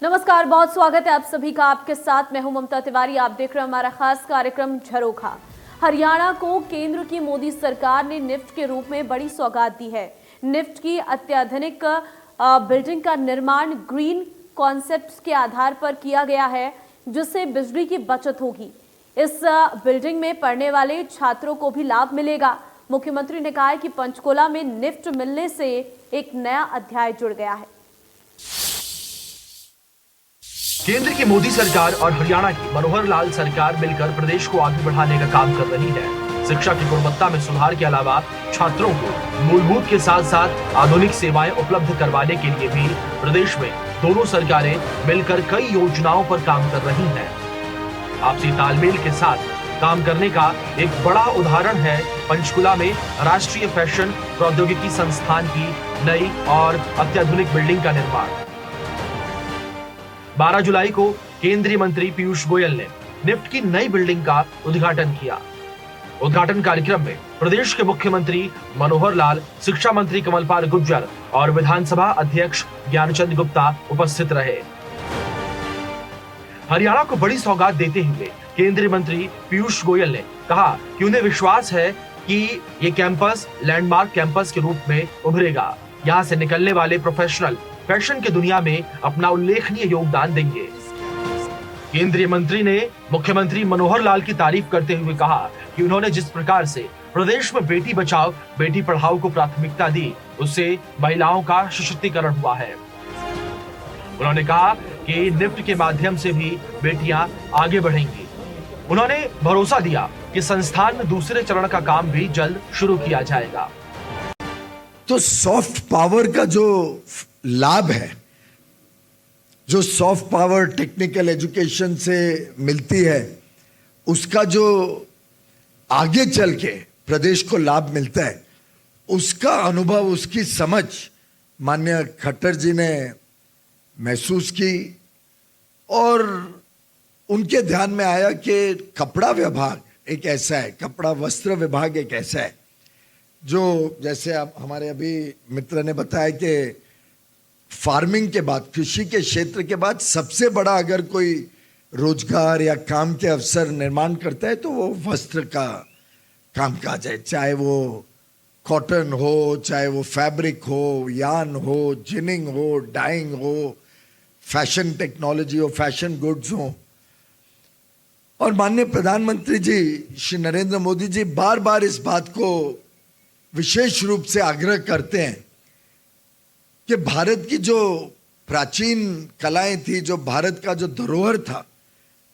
नमस्कार, बहुत स्वागत है आप सभी का। आपके साथ मैं हूं ममता तिवारी। आप देख रहे हैं हमारा खास कार्यक्रम झरोखा। हरियाणा को केंद्र की मोदी सरकार ने निफ्ट के रूप में बड़ी सौगात दी है। निफ्ट की अत्याधुनिक बिल्डिंग का निर्माण ग्रीन कॉन्सेप्ट्स के आधार पर किया गया है, जिससे बिजली की बचत होगी। इस बिल्डिंग में पढ़ने वाले छात्रों को भी लाभ मिलेगा। मुख्यमंत्री ने कहा है कि पंचकुला में निफ्ट मिलने से एक नया अध्याय जुड़ गया है। केंद्र की मोदी सरकार और हरियाणा की मनोहर लाल सरकार मिलकर प्रदेश को आगे बढ़ाने का काम कर रही है। शिक्षा की गुणवत्ता में सुधार के अलावा छात्रों को मूलभूत के साथ साथ आधुनिक सेवाएं उपलब्ध करवाने के लिए भी प्रदेश में दोनों सरकारें मिलकर कई योजनाओं पर काम कर रही हैं। आपसी तालमेल के साथ काम करने का एक बड़ा उदाहरण है पंचकुला में राष्ट्रीय फैशन प्रौद्योगिकी संस्थान की नई और अत्याधुनिक बिल्डिंग का निर्माण। 12 जुलाई को केंद्रीय मंत्री पीयूष गोयल ने निफ्ट की नई बिल्डिंग का उद्घाटन किया। उद्घाटन कार्यक्रम में प्रदेश के मुख्यमंत्री मनोहर लाल, शिक्षा मंत्री कमलपाल गुर्जर और विधानसभा अध्यक्ष ज्ञानचंद गुप्ता उपस्थित रहे। हरियाणा को बड़ी सौगात देते हुए केंद्रीय मंत्री पीयूष गोयल ने कहा कि उन्हें विश्वास है कि ये कैंपस लैंडमार्क कैंपस के रूप में उभरेगा। यहाँ से निकलने वाले प्रोफेशनल फैशन की दुनिया में अपना उल्लेखनीय योगदान देंगे। केंद्रीय मंत्री ने मुख्यमंत्री मनोहर लाल की तारीफ करते हुए कहा कि उन्होंने जिस प्रकार से प्रदेश में बेटी बचाओ बेटी पढ़ाओ को प्राथमिकता दी, उससे महिलाओं का सशक्तिकरण हुआ है। उन्होंने कहा कि निफ्ट के माध्यम से भी बेटियां आगे बढ़ेंगी। उन्होंने भरोसा दिया कि संस्थान में दूसरे चरण का काम भी जल्द शुरू किया जाएगा। तो सॉफ्ट पावर का जो लाभ है, जो सॉफ्ट पावर टेक्निकल एजुकेशन से मिलती है, उसका जो आगे चल के प्रदेश को लाभ मिलता है, उसका अनुभव, उसकी समझ माननीय खट्टर जी ने महसूस की और उनके ध्यान में आया कि कपड़ा विभाग एक ऐसा है, कपड़ा वस्त्र विभाग एक ऐसा है जो, जैसे आप हमारे अभी मित्र ने बताया कि फार्मिंग के बाद, कृषि के क्षेत्र के बाद सबसे बड़ा अगर कोई रोजगार या काम के अवसर निर्माण करता है तो वो वस्त्र का काम काज है। चाहे वो कॉटन हो, चाहे वो फैब्रिक हो, यान हो, जिनिंग हो, डाइंग हो, फैशन टेक्नोलॉजी हो, फैशन गुड्स हो। और माननीय प्रधानमंत्री जी श्री नरेंद्र मोदी जी बार बार इस बात को विशेष रूप से आग्रह करते हैं कि भारत की जो प्राचीन कलाएं थी, जो भारत का जो धरोहर था,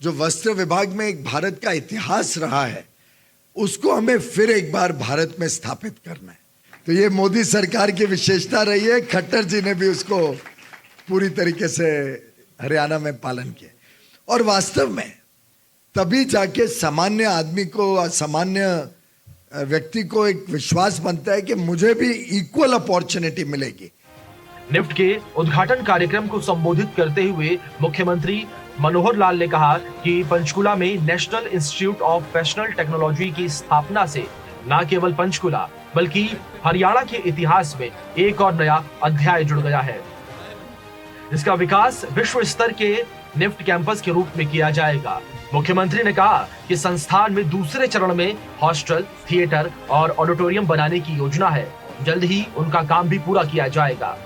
जो वस्त्र विभाग में एक भारत का इतिहास रहा है, उसको हमें फिर एक बार भारत में स्थापित करना है। तो ये मोदी सरकार की विशेषता रही है। खट्टर जी ने भी उसको पूरी तरीके से हरियाणा में पालन किया और वास्तव में तभी जाके सामान्य आदमी को, सामान्य व्यक्ति को एक विश्वास बनता है कि मुझे भी इक्वल अपॉर्चुनिटी मिलेगी। निफ्ट के उद्घाटन कार्यक्रम को संबोधित करते हुए मुख्यमंत्री मनोहर लाल ने कहा कि पंचकुला में नेशनल इंस्टीट्यूट ऑफ फैशनल टेक्नोलॉजी की स्थापना से न केवल पंचकुला बल्कि हरियाणा के इतिहास में एक और नया अध्याय जुड़ गया है। इसका विकास विश्व स्तर के निफ्ट कैंपस के रूप में किया जाएगा। मुख्यमंत्री ने कहा कि संस्थान में दूसरे चरण में हॉस्टल, थिएटर और ऑडिटोरियम बनाने की योजना है। जल्द ही उनका काम भी पूरा किया जाएगा।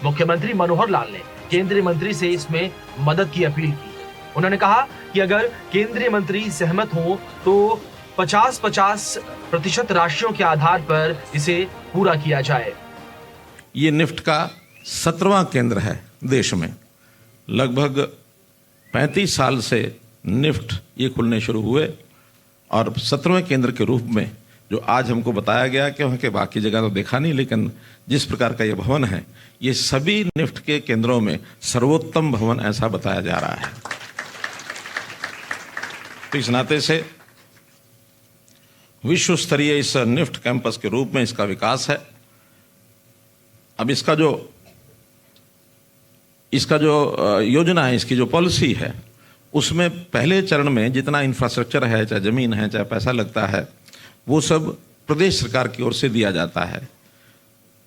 मुख्यमंत्री मनोहर लाल ने केंद्रीय मंत्री से इसमें मदद की अपील की। उन्होंने कहा कि अगर केंद्रीय मंत्री सहमत हो तो 50-50% राशियों के आधार पर इसे पूरा किया जाए। ये निफ्ट का 17वां केंद्र है देश में। लगभग 35 साल से निफ्ट ये खुलने शुरू हुए और 17वें केंद्र के रूप में जो आज हमको बताया गया कि वहाँ के बाकी जगह तो देखा नहीं, लेकिन जिस प्रकार का ये भवन है, ये सभी निफ्ट के केंद्रों में सर्वोत्तम भवन ऐसा बताया जा रहा है। तो इस नाते से विश्व स्तरीय इस निफ्ट कैंपस के रूप में इसका विकास है। अब इसका जो योजना है, इसकी जो पॉलिसी है, उसमें पहले चरण में जितना इंफ्रास्ट्रक्चर है, चाहे ज़मीन है, चाहे पैसा लगता है, वो सब प्रदेश सरकार की ओर से दिया जाता है।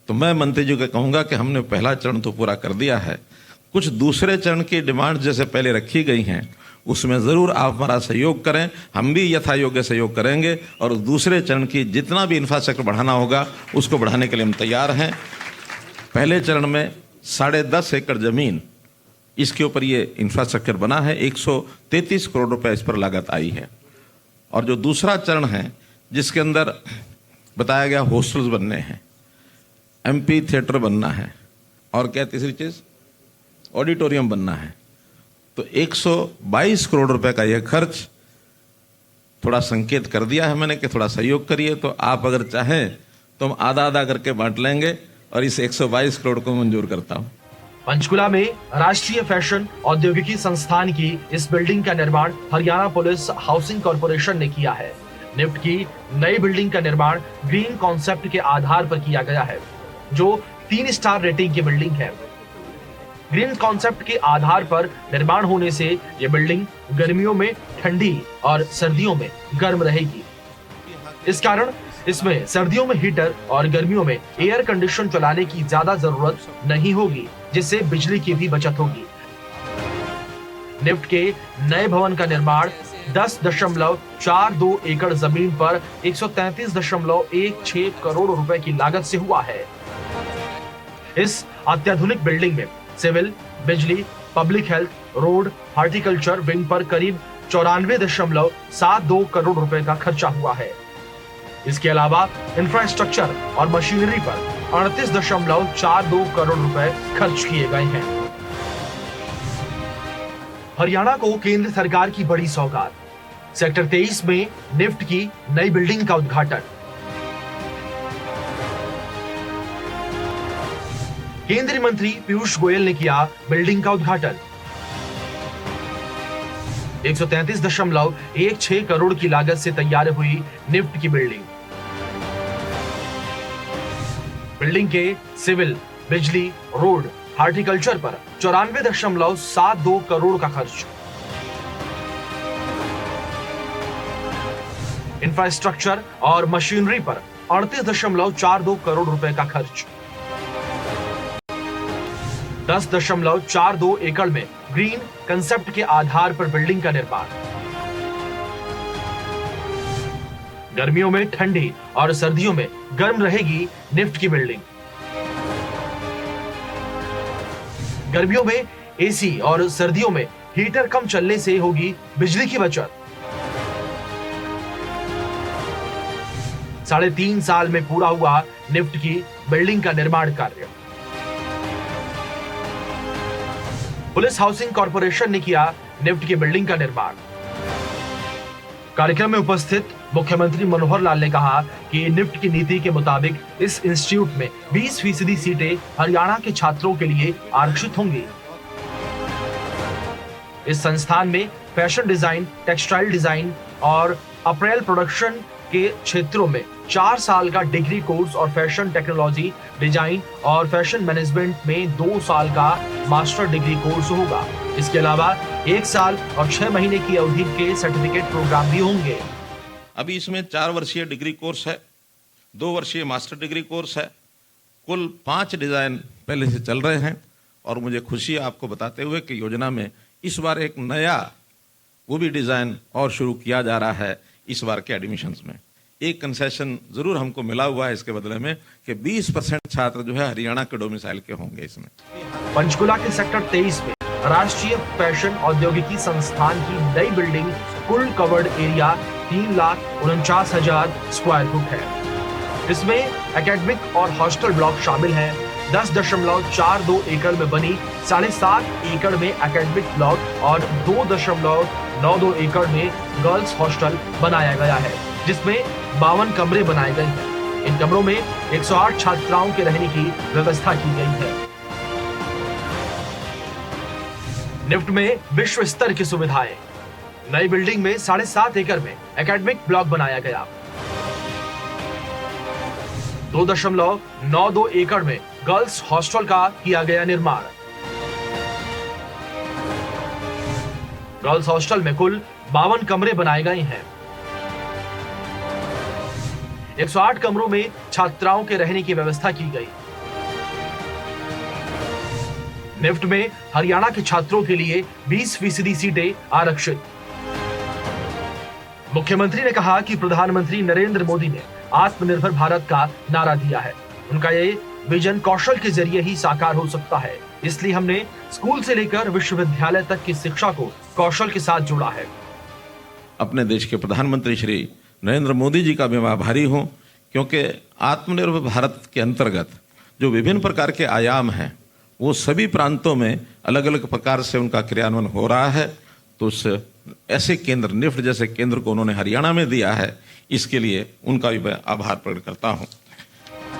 तो मैं मंत्री जी को कहूँगा कि हमने पहला चरण तो पूरा कर दिया है, कुछ दूसरे चरण की डिमांड जैसे पहले रखी गई हैं उसमें ज़रूर आप हमारा सहयोग करें, हम भी यथायोग्य सहयोग करेंगे और दूसरे चरण की जितना भी इंफ्रास्ट्रक्चर बढ़ाना होगा उसको बढ़ाने के लिए हम तैयार हैं। पहले चरण में 10.5 एकड़ ज़मीन इसके ऊपर ये इंफ्रास्ट्रक्चर बना है, 133 करोड़ रुपए इस पर लागत आई है। और जो दूसरा चरण है जिसके अंदर बताया गया हॉस्टल्स बनने हैं, एमपी थिएटर बनना है और क्या तीसरी चीज़ ऑडिटोरियम बनना है, तो 122 करोड़ रुपए का यह खर्च थोड़ा संकेत कर दिया है मैंने कि थोड़ा सहयोग करिए। तो आप अगर चाहें तो हम आधा आधा करके बांट लेंगे और इस 122 करोड़ को मंजूर करता हूं। पंचकुला में राष्ट्रीय फैशन औद्योगिकी संस्थान की इस बिल्डिंग का निर्माण हरियाणा पुलिस हाउसिंग कॉर्पोरेशन ने किया है। निफ्ट की नई बिल्डिंग का निर्माण ग्रीन कॉन्सेप्ट के आधार पर किया गया है, जो 3 स्टार रेटिंग की बिल्डिंग है। ग्रीन कॉन्सेप्ट के आधार पर निर्माण होने से यह बिल्डिंग गर्मियों में ठंडी और सर्दियों में गर्म रहेगी। इस कारण इसमें सर्दियों में हीटर और गर्मियों में एयर कंडीशन चलाने की ज्यादा जरूरत नहीं होगी, जिससे बिजली की भी बचत होगी। निफ्ट के नए भवन का निर्माण 10.42 एकड़ जमीन पर 133.16 करोड़ रुपए की लागत से हुआ है। इस अत्याधुनिक बिल्डिंग में सिविल, बिजली, public health, road, horticulture wing पर करीब 94.72 करोड़ रुपए का खर्चा हुआ है। इसके अलावा इंफ्रास्ट्रक्चर और मशीनरी पर 38.42 करोड़ रुपए खर्च किए गए हैं। हरियाणा को केंद्र सरकार की बड़ी सौगात, सेक्टर 23 में निफ्ट की नई बिल्डिंग का उद्घाटन। केंद्रीय मंत्री पीयूष गोयल ने किया बिल्डिंग का उद्घाटन। 133.16 करोड़ की लागत से तैयार हुई निफ्ट की बिल्डिंग। बिल्डिंग के सिविल, बिजली, रोड, हॉर्टिकल्चर पर 94.72 करोड़ का खर्च। इंफ्रास्ट्रक्चर और मशीनरी पर 38.42 करोड़ रुपए का खर्च। 10.42 एकड़ में ग्रीन कंसेप्ट के आधार पर बिल्डिंग का निर्माण। गर्मियों में ठंडी और सर्दियों में गर्म रहेगी निफ्ट की बिल्डिंग। गर्मियों में एसी और सर्दियों में हीटर कम चलने से होगी बिजली की बचत। 3.5 साल में पूरा हुआ निफ्ट की बिल्डिंग का निर्माण कार्य। पुलिस हाउसिंग कॉर्पोरेशन ने किया निफ्ट की बिल्डिंग का निर्माण। कार्यक्रम में उपस्थित मुख्यमंत्री मनोहर लाल ने कहा कि निफ्ट की नीति के मुताबिक इस इंस्टीट्यूट में 20% सीटें हरियाणा के छात्रों के लिए आरक्षित होंगी। इस संस्थान में फैशन डिजाइन, टेक्सटाइल डिजाइन और अपरेल प्रोडक्शन के क्षेत्रों में 4 साल का डिग्री कोर्स और फैशन टेक्नोलॉजी, डिजाइन और फैशन मैनेजमेंट में 2 साल का मास्टर डिग्री कोर्स होगा। इसके अलावा 1 साल और 6 महीने की अवधि के सर्टिफिकेट प्रोग्राम भी होंगे। अभी इसमें 4 वर्षीय डिग्री कोर्स है, 2 वर्षीय मास्टर डिग्री कोर्स है, कुल 5 डिजाइन पहले से चल रहे हैं। और मुझे खुशी है आपको बताते हुए कि योजना में इस बार एक नया वो भी डिजाइन और शुरू किया जा रहा है। इस बार के एडमिशन्स में एक कंसेशन जरूर हमको मिला हुआ है इसके बदले में कि 20% छात्र जो है हरियाणा के डोमिसाइल के होंगे। इसमें पंचकुला के सेक्टर 23 में राष्ट्रीय फैशन औद्योगिकी संस्थान की नई बिल्डिंग कुल कवर्ड एरिया 3,49,000 स्क्वायर फुट है। इसमें एकेडमिक और हॉस्टल ब्लॉक शामिल है। 10.42 एकड़ में बनी 7.5 एकड़ में एकेडमिक ब्लॉक और 2.92 एकड़ में गर्ल्स हॉस्टल बनाया गया है, जिसमें 52 कमरे बनाए गए हैं। इन कमरों में 108 छात्राओं के रहने की व्यवस्था की गई है। निफ्ट में विश्व स्तर की सुविधाएं। नई बिल्डिंग में 7.5 एकड़ में एकेडमिक ब्लॉक बनाया गया। 2.92 एकड़ में गर्ल्स हॉस्टल का किया गया निर्माण। गर्ल्स हॉस्टल में कुल 52 कमरे बनाए गए हैं। 108 कमरों में छात्राओं के रहने की व्यवस्था की गई। निफ्ट में हरियाणा के छात्रों के लिए 20% सीटें आरक्षित। मुख्यमंत्री ने कहा कि प्रधानमंत्री नरेंद्र मोदी ने आत्मनिर्भर भारत का नारा दिया है। उनका ये विजन कौशल के जरिए ही साकार हो सकता है, इसलिए हमने स्कूल से लेकर विश्वविद्यालय तक की शिक्षा को कौशल के साथ जोड़ा है। अपने देश के प्रधानमंत्री श्री नरेंद्र मोदी जी का मैं आभारी हूं, क्योंकि आत्मनिर्भर भारत के अंतर्गत जो विभिन्न प्रकार के आयाम हैं वो सभी प्रांतों में अलग अलग प्रकार से उनका क्रियान्वयन हो रहा है। तो उस ऐसे केंद्र, निफ्ट जैसे केंद्र को उन्होंने हरियाणा में दिया है, इसके लिए उनका भी मैं आभार प्रकट करता हूं।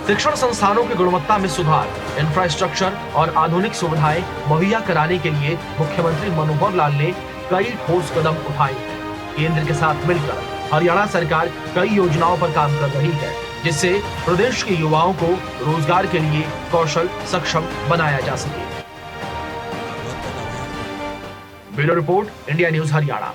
शिक्षण संस्थानों की गुणवत्ता में सुधार, इंफ्रास्ट्रक्चर और आधुनिक सुविधाएं मुहैया कराने के लिए मुख्यमंत्री मनोहर लाल ने कई ठोस कदम उठाए हैं। केंद्र के साथ मिलकर हरियाणा सरकार कई योजनाओं पर काम कर रही है, जिससे प्रदेश के युवाओं को रोजगार के लिए कौशल सक्षम बनाया जा सके। Bureau report, India news Haryana.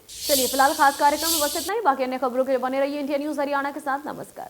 चलिए फिलहाल खास कार्यक्रम में बस इतना ही। बाकी अन्य खबरों के लिए बने रहिए इंडिया न्यूज हरियाणा के साथ। नमस्कार।